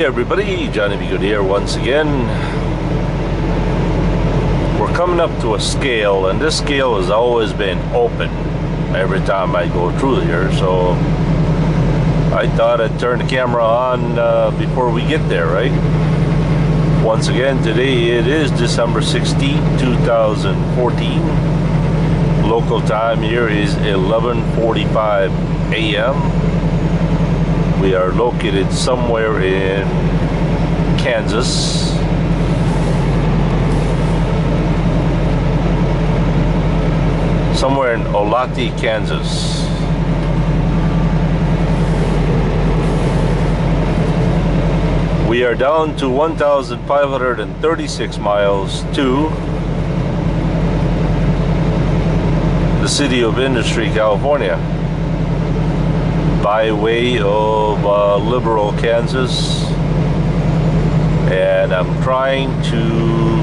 Hey everybody, Johnny B. Good here once again. We're coming up to a scale, and this scale has always been open every time I go through here, so I thought I'd turn the camera on before we get there, right? Once again, today it is December 16th, 2014. Local time here is 11:45 a.m. We are located somewhere in Kansas. Somewhere in Olati, Kansas. We are down to 1,536 miles to the city of Industry, California, by way of Liberal, Kansas, and I'm trying to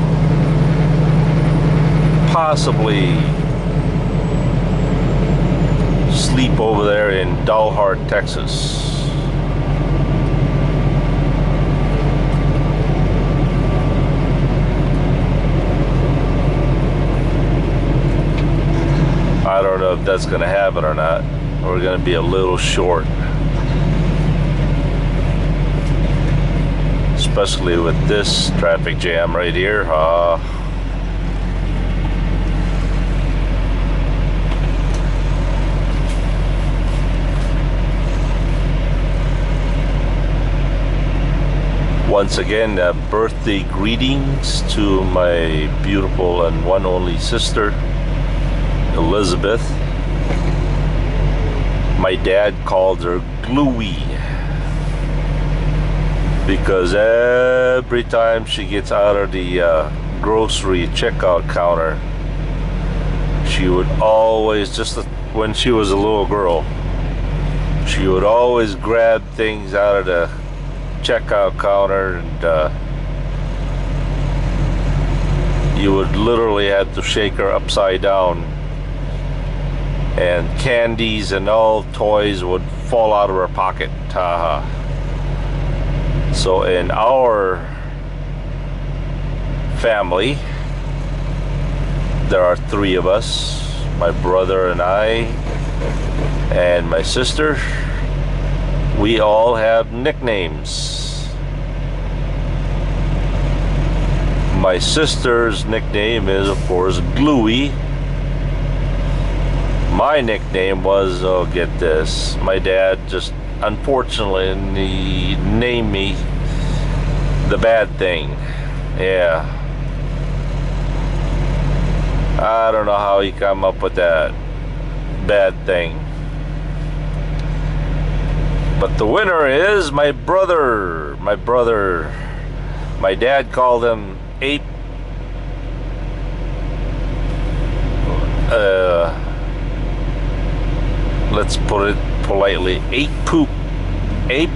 possibly sleep over there in Dalhart, Texas. I don't know if that's going to happen or not. We're going to be a little short, especially with this traffic jam right here. Once again, birthday greetings to my beautiful and one only sister, Elizabeth. My dad called her Gluey because every time she gets out of the grocery checkout counter, she would always, just when she was a little girl, she would always grab things out of the checkout counter, and you would literally have to shake her upside down, and candies and all toys would fall out of her pocket. So in our family, there are three of us, my brother and I and my sister. We all have nicknames. My sister's nickname is, of course, Gluey. My nickname was, oh, get this, my dad just unfortunately named me the Bad Thing. Yeah, I don't know how he come up with that, Bad Thing. But the winner is my brother. My dad called him Ape. Let's put it politely, Ape Poop. Ape,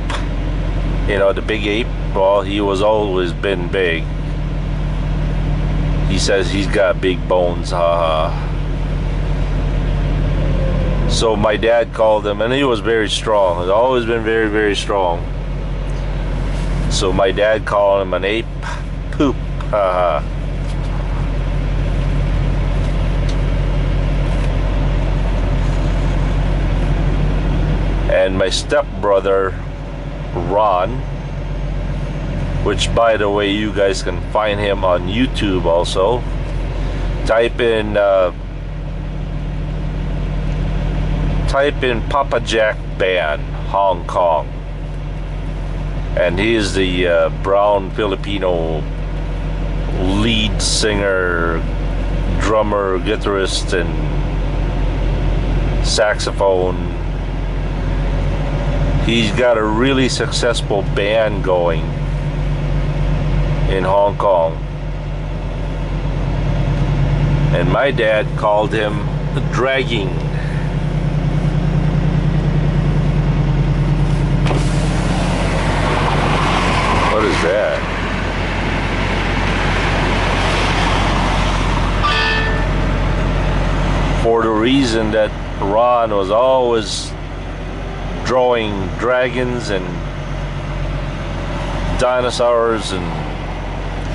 you know, the big ape. Well, he was always been big. He says he's got big bones. So my dad called him, and he was very strong. He's always been very, very strong. So my dad called him an Ape Poop. And my stepbrother, Ron, which, by the way, you guys can find him on YouTube also. Type in Papa Jack Band, Hong Kong. And he is the brown Filipino lead singer, drummer, guitarist, and saxophone. He's got a really successful band going in Hong Kong. And my dad called him Dragging. What is that? For the reason that Ron was always drawing dragons and dinosaurs, and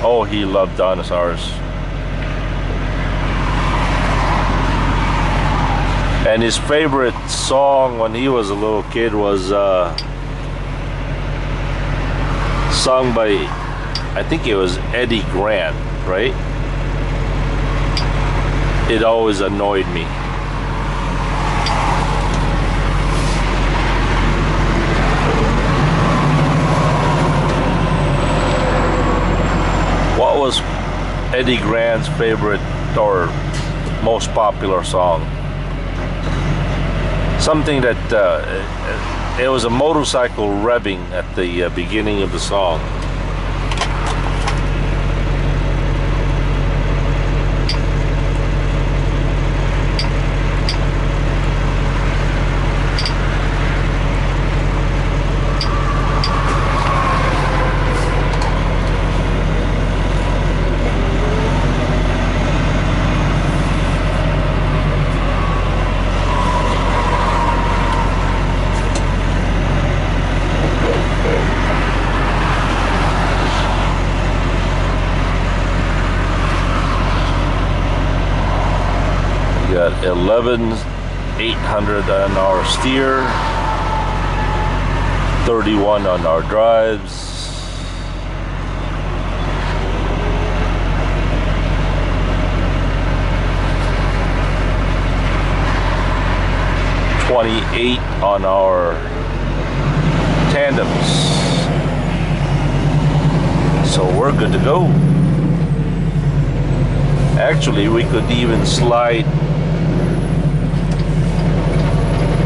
oh, he loved dinosaurs. And his favorite song when he was a little kid was sung by, I think it was Eddie Grant, right? It always annoyed me. What was Eddie Grant's favorite or most popular song? Something that it was a motorcycle revving at the beginning of the song. Got 11,800 on our steer, 31 on our drives. $28 on our tandems. So we're good to go. Actually, we could even slide.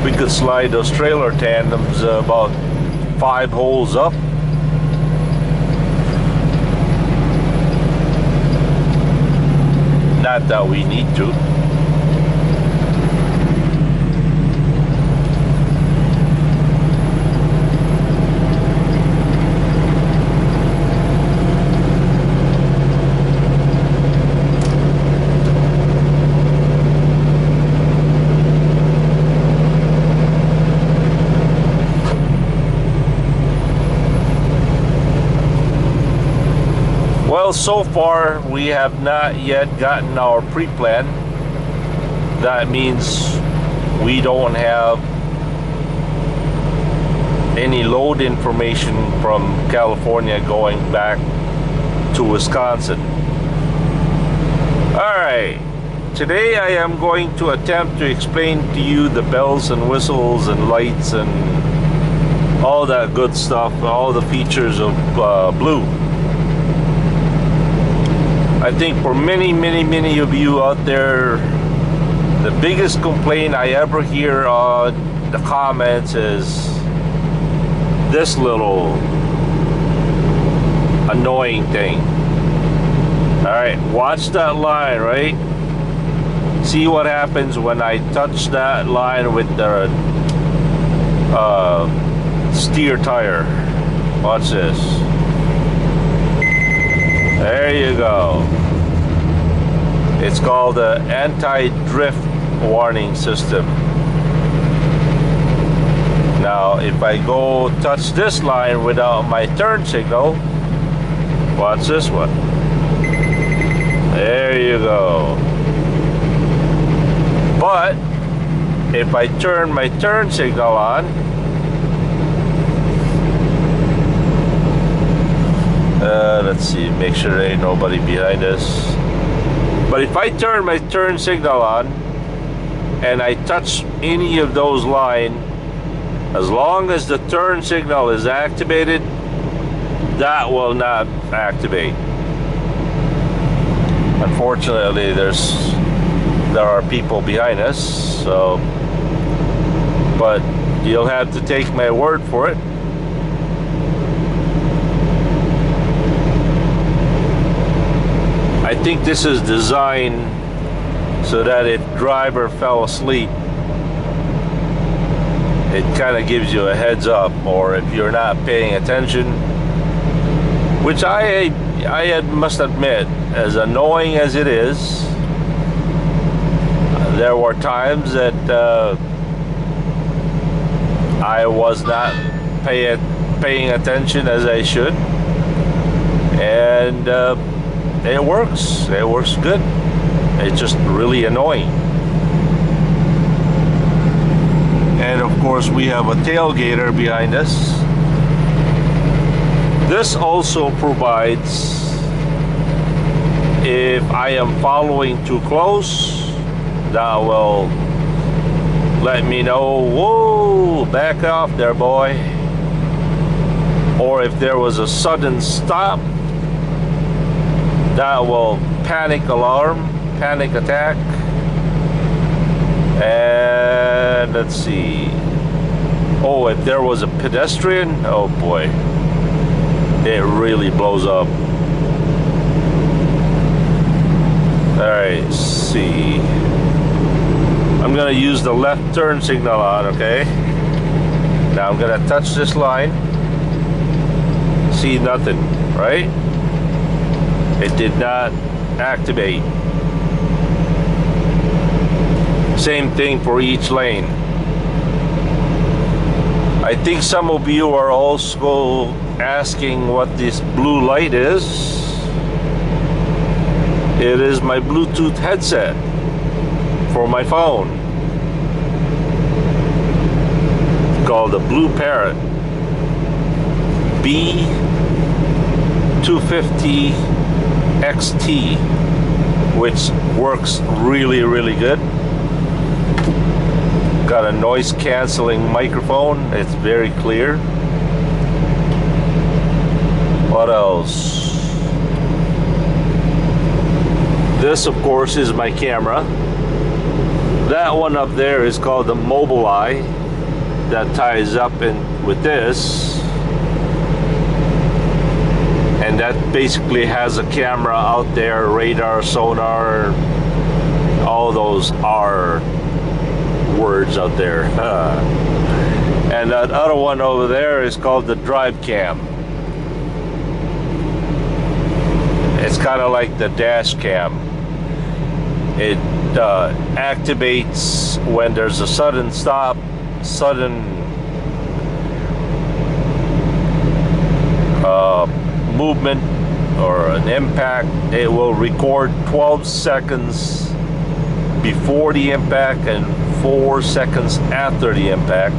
We could slide those trailer tandems about 5 holes up. Not that we need to. Well, so far we have not yet gotten our pre-plan. That means we don't have any load information from California going back to Wisconsin. Alright, today I am going to attempt to explain to you the bells and whistles and lights and all that good stuff, all the features of Blue. I think for many of you out there, the biggest complaint I ever hear on the comments is this little annoying thing. Alright, watch that line, right? See what happens when I touch that line with the steer tire. Watch this. There you go. It's called the anti-drift warning system. Now, if I go touch this line without my turn signal, watch this one. There you go. But if I turn my turn signal on, let's see, make sure there ain't nobody behind us. But if I turn my turn signal on and I touch any of those lines, as long as the turn signal is activated, that will not activate. Unfortunately, there are people behind us, so, but you'll have to take my word for it. I think this is designed so that if driver fell asleep, it kind of gives you a heads up, or if you're not paying attention, which I must admit, as annoying as it is, there were times that I was not paying attention as I should. and it works. It works good. It's just really annoying. And of course we have a tailgater behind us. This also provides, if I am following too close, that will let me know, whoa, back off there, boy. Or if there was a sudden stop, that will panic alarm, panic attack. And let's see. Oh, if there was a pedestrian, oh boy, it really blows up. Alright, let's see. I'm gonna use the left turn signal on, okay? Now I'm gonna touch this line. See nothing, right? It did not activate. Same thing for each lane. I think some of you are also asking what this blue light is. It is my Bluetooth headset for my phone, called the Blue Parrot B250 XT, which works really, really good. Got a noise canceling microphone. It's very clear. What else? This, of course, is my camera. That one up there is called the Mobileye. That ties up in with this. And that basically has a camera out there, radar, sonar, all those R words out there. And that other one over there is called the Drive Cam. It's kind of like the dash cam. It activates when there's a sudden stop, sudden movement or an impact. It will record 12 seconds before the impact and 4 seconds after the impact.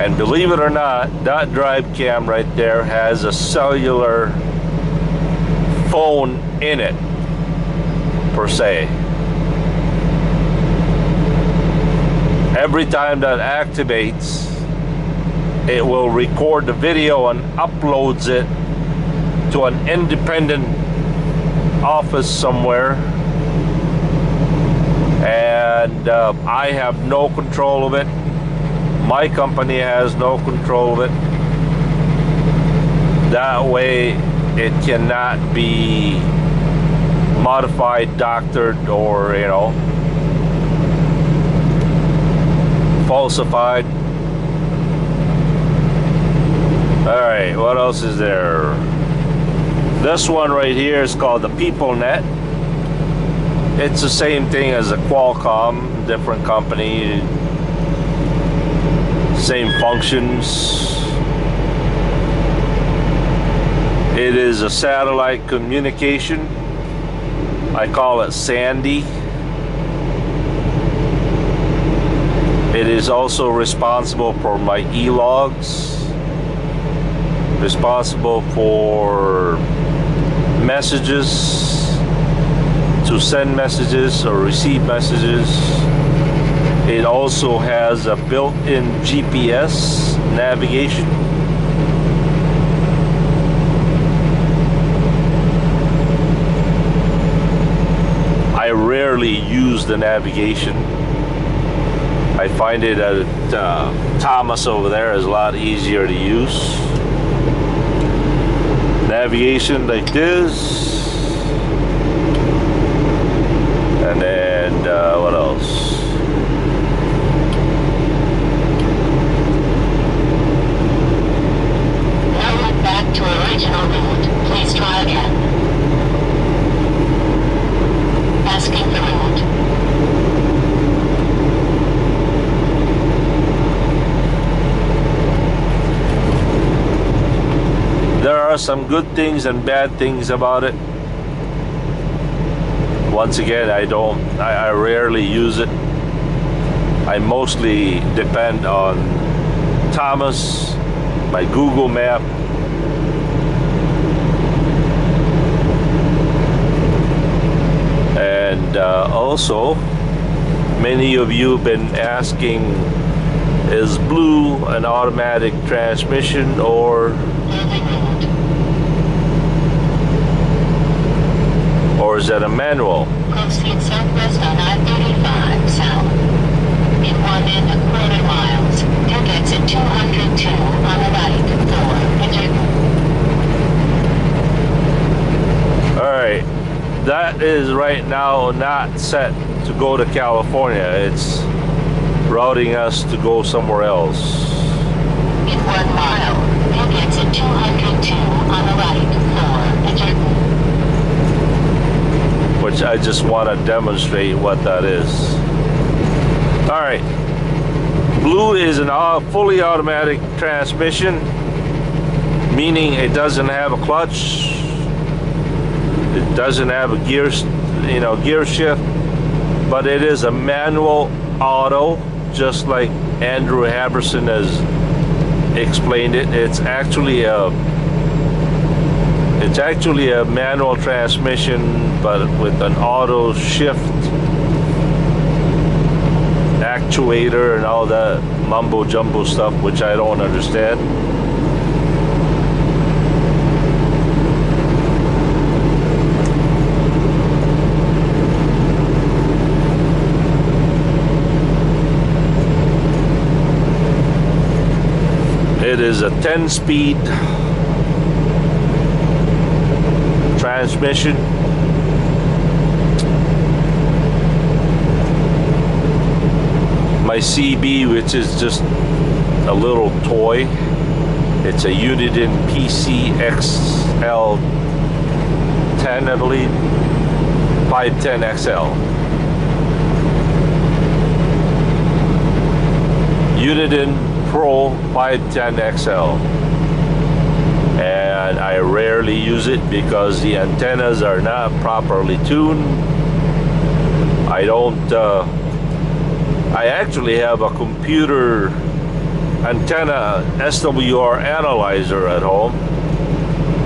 And believe it or not, that drive cam right there has a cellular phone in it, per se. Every time that activates, it will record the video and uploads it to an independent office somewhere, and I have no control of it. My company has no control of it. That way it cannot be modified, doctored, or, you know, falsified. Alright, what else is there? This one right here is called the PeopleNet. It's the same thing as a Qualcomm, different company, same functions. It is a satellite communication. I call it Sandy. It is also responsible for my e-logs, responsible for messages, to send messages or receive messages. It also has a built-in GPS navigation. I rarely use the navigation. I find it at Thomas over there is a lot easier to use. Navigation like this. And then what else? Now look back to original route. Please try again. Asking for route. There are are some good things and bad things about it. Once again, I rarely use it. I mostly depend on Thomas, my Google map. And also, many of you have been asking, is Blue an automatic transmission or is that a manual? Proceed southwest on I-35 south. In 1.25 miles, take exit 202 on the right for Alright, that is right now not set to go to California. It's routing us to go somewhere else. In 1 mile, take exit 202 on the right for which I just want to demonstrate what that is. Alright, Blue is an fully automatic transmission, meaning it doesn't have a clutch, it doesn't have a gear shift, but it is a manual auto, just like Andrew Haberson has explained it. It's actually a manual transmission, but with an auto shift actuator and all that mumbo jumbo stuff, which I don't understand. It is a 10-speed transmission. My CB, which is just a little toy, it's a Uniden PCXL10, I believe, 510XL. Uniden Pro 510XL, and I rarely use it because the antennas are not properly tuned. I actually have a computer antenna SWR analyzer at home,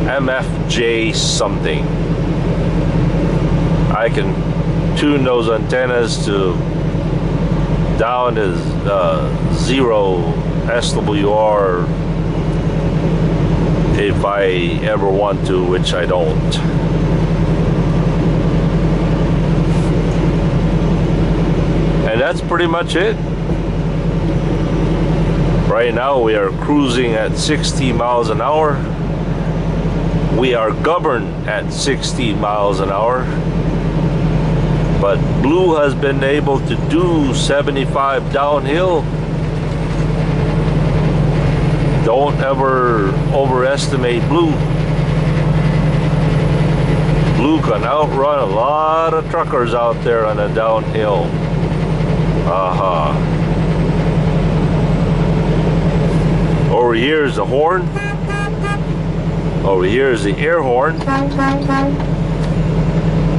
MFJ something. I can tune those antennas to down as 0 SWR if I ever want to, which I don't. And that's pretty much it. Right now we are cruising at 60 miles an hour. We are governed at 60 miles an hour. But Blue has been able to do 75 downhill. Don't ever overestimate Blue. Blue can outrun a lot of truckers out there on a downhill. Over here is the horn. Over here is the air horn.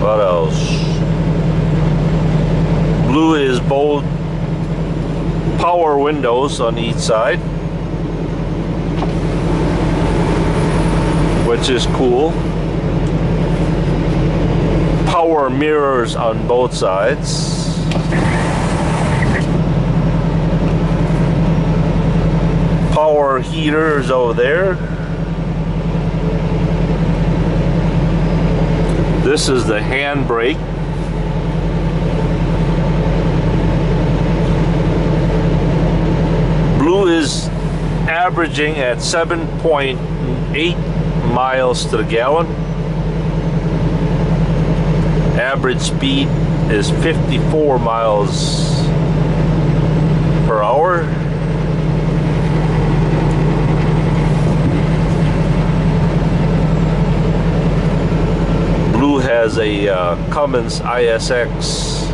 What else? Blue is both power windows on each side, which is cool. Power mirrors on both sides. Power heaters over there. This is the handbrake. Blue is averaging at 7.8 miles to the gallon. Average speed is 54 miles per hour. Blue has a Cummins ISX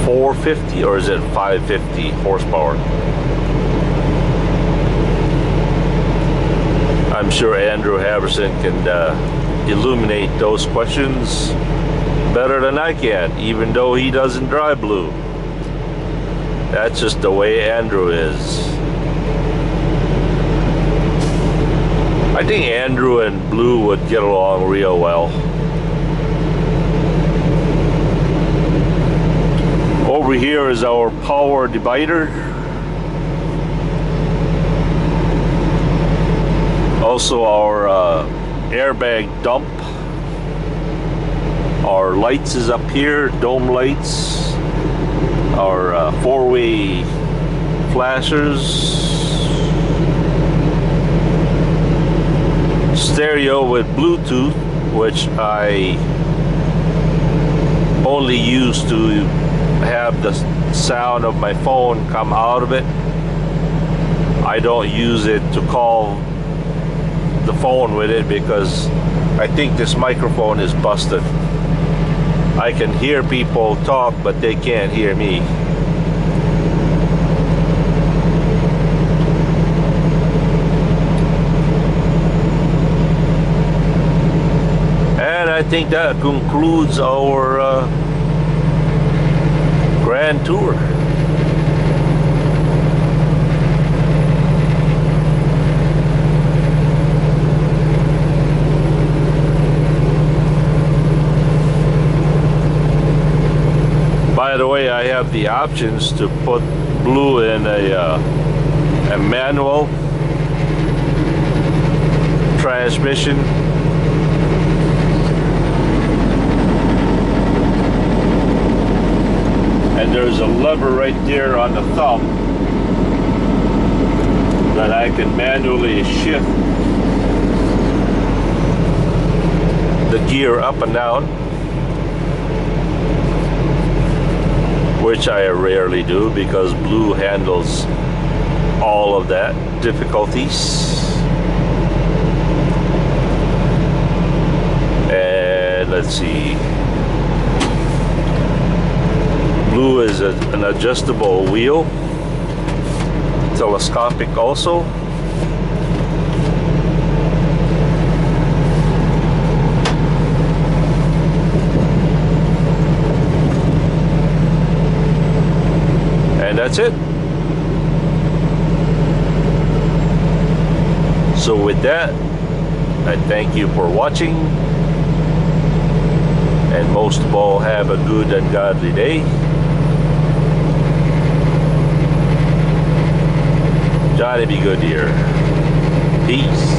450, or is it 550 horsepower? I'm sure Andrew Haverson can illuminate those questions better than I can, even though he doesn't drive Blue. That's just the way Andrew is. I think Andrew and Blue would get along real well. Over here is our power divider. Also our airbag dump. Our lights is up here, dome lights. Our four-way flashers. Stereo with Bluetooth, which I only use to have the sound of my phone come out of it. I don't use it to call the phone with it because I think this microphone is busted. I can hear people talk, but they can't hear me. And I think that concludes our grand tour. By the way, I have the options to put Blue in a manual transmission. And there's a lever right there on the thumb that I can manually shift the gear up and down, which I rarely do because Blue handles all of that difficulties. And let's see. Blue is an adjustable wheel, telescopic also. And that's it. So with that, I thank you for watching, and most of all, have a good and godly day. Johnny be good here. Peace.